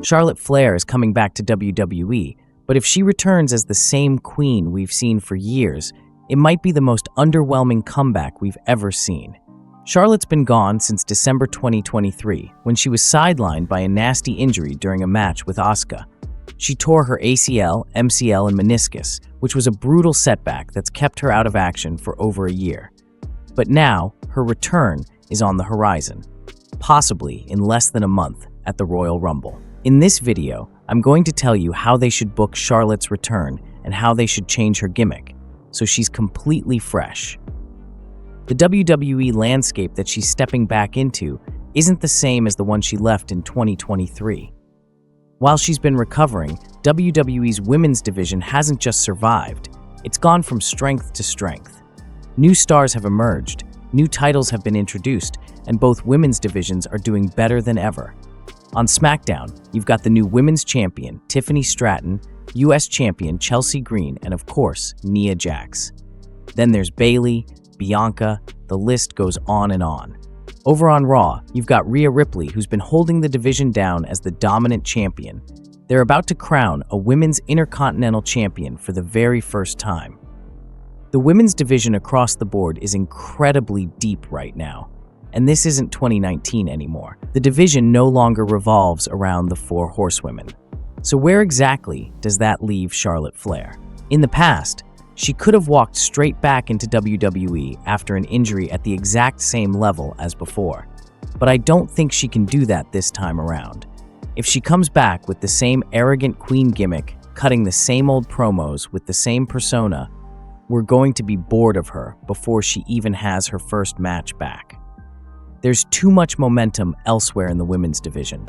Charlotte Flair is coming back to WWE, but if she returns as the same queen we've seen for years, it might be the most underwhelming comeback we've ever seen. Charlotte's been gone since December 2023, when she was sidelined by a nasty injury during a match with Asuka. She tore her ACL, MCL, and meniscus, which was a brutal setback that's kept her out of action for over a year. But now, her return is on the horizon, possibly in less than a month at the Royal Rumble. In this video, I'm going to tell you how they should book Charlotte's return and how they should change her gimmick, so she's completely fresh. The WWE landscape that she's stepping back into isn't the same as the one she left in 2023. While she's been recovering, WWE's women's division hasn't just survived, it's gone from strength to strength. New stars have emerged, new titles have been introduced, and both women's divisions are doing better than ever. On SmackDown, you've got the new women's champion, Tiffany Stratton, US champion Chelsea Green, and of course, Nia Jax. Then there's Bayley, Bianca, the list goes on and on. Over on Raw, you've got Rhea Ripley, who's been holding the division down as the dominant champion. They're about to crown a women's intercontinental champion for the very first time. The women's division across the board is incredibly deep right now. And this isn't 2019 anymore. The division no longer revolves around the four horsewomen. So where exactly does that leave Charlotte Flair? In the past, she could have walked straight back into WWE after an injury at the exact same level as before. But I don't think she can do that this time around. If she comes back with the same arrogant queen gimmick, cutting the same old promos with the same persona, we're going to be bored of her before she even has her first match back. There's too much momentum elsewhere in the women's division.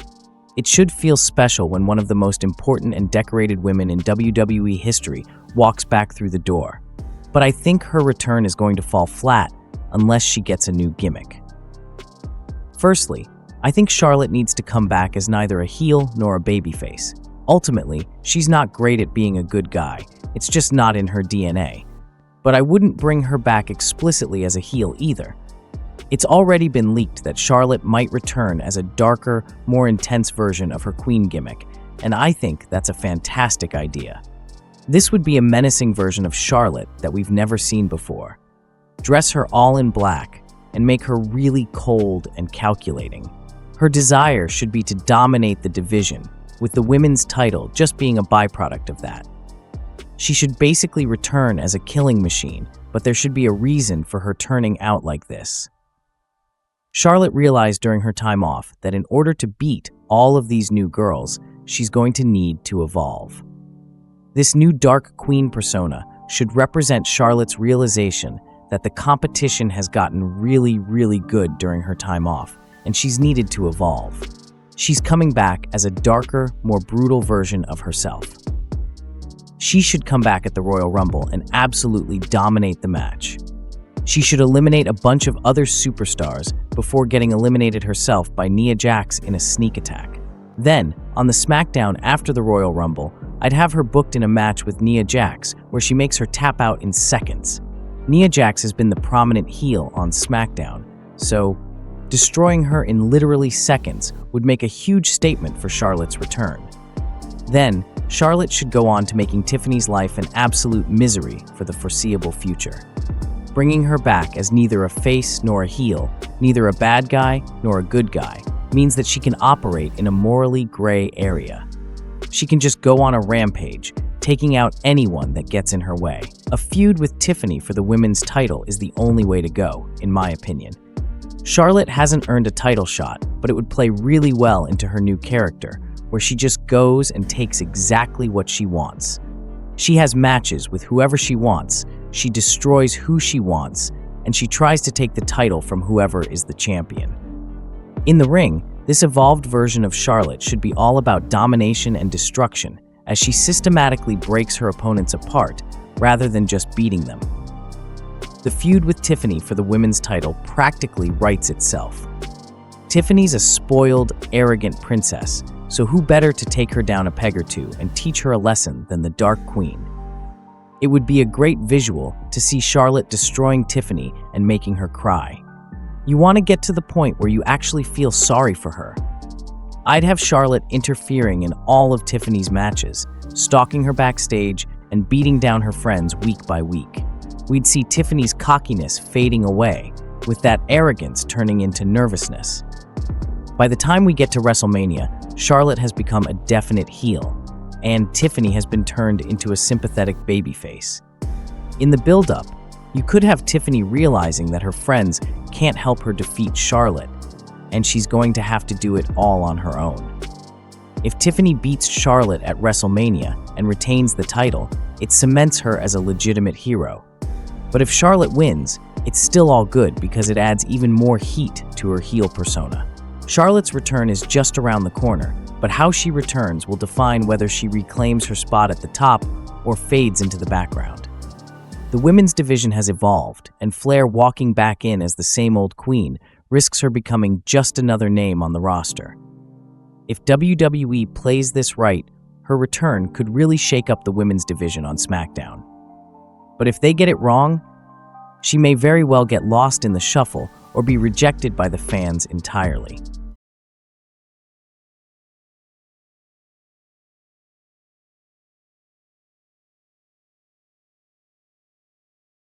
It should feel special when one of the most important and decorated women in WWE history walks back through the door. But I think her return is going to fall flat unless she gets a new gimmick. Firstly, I think Charlotte needs to come back as neither a heel nor a babyface. Ultimately, she's not great at being a good guy. It's just not in her DNA. But I wouldn't bring her back explicitly as a heel either. It's already been leaked that Charlotte might return as a darker, more intense version of her queen gimmick, and I think that's a fantastic idea. This would be a menacing version of Charlotte that we've never seen before. Dress her all in black and make her really cold and calculating. Her desire should be to dominate the division, with the women's title just being a byproduct of that. She should basically return as a killing machine, but there should be a reason for her turning out like this. Charlotte realized during her time off that in order to beat all of these new girls, she's going to need to evolve. This new dark queen persona should represent Charlotte's realization that the competition has gotten really good during her time off, and she's needed to evolve. She's coming back as a darker, more brutal version of herself. She should come back at the Royal Rumble and absolutely dominate the match. She should eliminate a bunch of other superstars before getting eliminated herself by Nia Jax in a sneak attack. Then, on the SmackDown after the Royal Rumble, I'd have her booked in a match with Nia Jax where she makes her tap out in seconds. Nia Jax has been the prominent heel on SmackDown, so destroying her in literally seconds would make a huge statement for Charlotte's return. Then, Charlotte should go on to making Tiffany's life an absolute misery for the foreseeable future. Bringing her back as neither a face nor a heel, neither a bad guy nor a good guy, means that she can operate in a morally gray area. She can just go on a rampage, taking out anyone that gets in her way. A feud with Tiffany for the women's title is the only way to go, in my opinion. Charlotte hasn't earned a title shot, but it would play really well into her new character, where she just goes and takes exactly what she wants. She has matches with whoever she wants, she destroys who she wants, and she tries to take the title from whoever is the champion. In the ring, this evolved version of Charlotte should be all about domination and destruction, as she systematically breaks her opponents apart, rather than just beating them. The feud with Tiffany for the women's title practically writes itself. Tiffany's a spoiled, arrogant princess, so who better to take her down a peg or two and teach her a lesson than the Dark Queen? It would be a great visual to see Charlotte destroying Tiffany and making her cry. You want to get to the point where you actually feel sorry for her. I'd have Charlotte interfering in all of Tiffany's matches, stalking her backstage and beating down her friends week by week. We'd see Tiffany's cockiness fading away, with that arrogance turning into nervousness. By the time we get to WrestleMania, Charlotte has become a definite heel, and Tiffany has been turned into a sympathetic babyface. In the build-up, you could have Tiffany realizing that her friends can't help her defeat Charlotte, and she's going to have to do it all on her own. If Tiffany beats Charlotte at WrestleMania and retains the title, it cements her as a legitimate hero. But if Charlotte wins, it's still all good because it adds even more heat to her heel persona. Charlotte's return is just around the corner, but how she returns will define whether she reclaims her spot at the top or fades into the background. The women's division has evolved, and Flair walking back in as the same old queen risks her becoming just another name on the roster. If WWE plays this right, her return could really shake up the women's division on SmackDown. But if they get it wrong, she may very well get lost in the shuffle or be rejected by the fans entirely.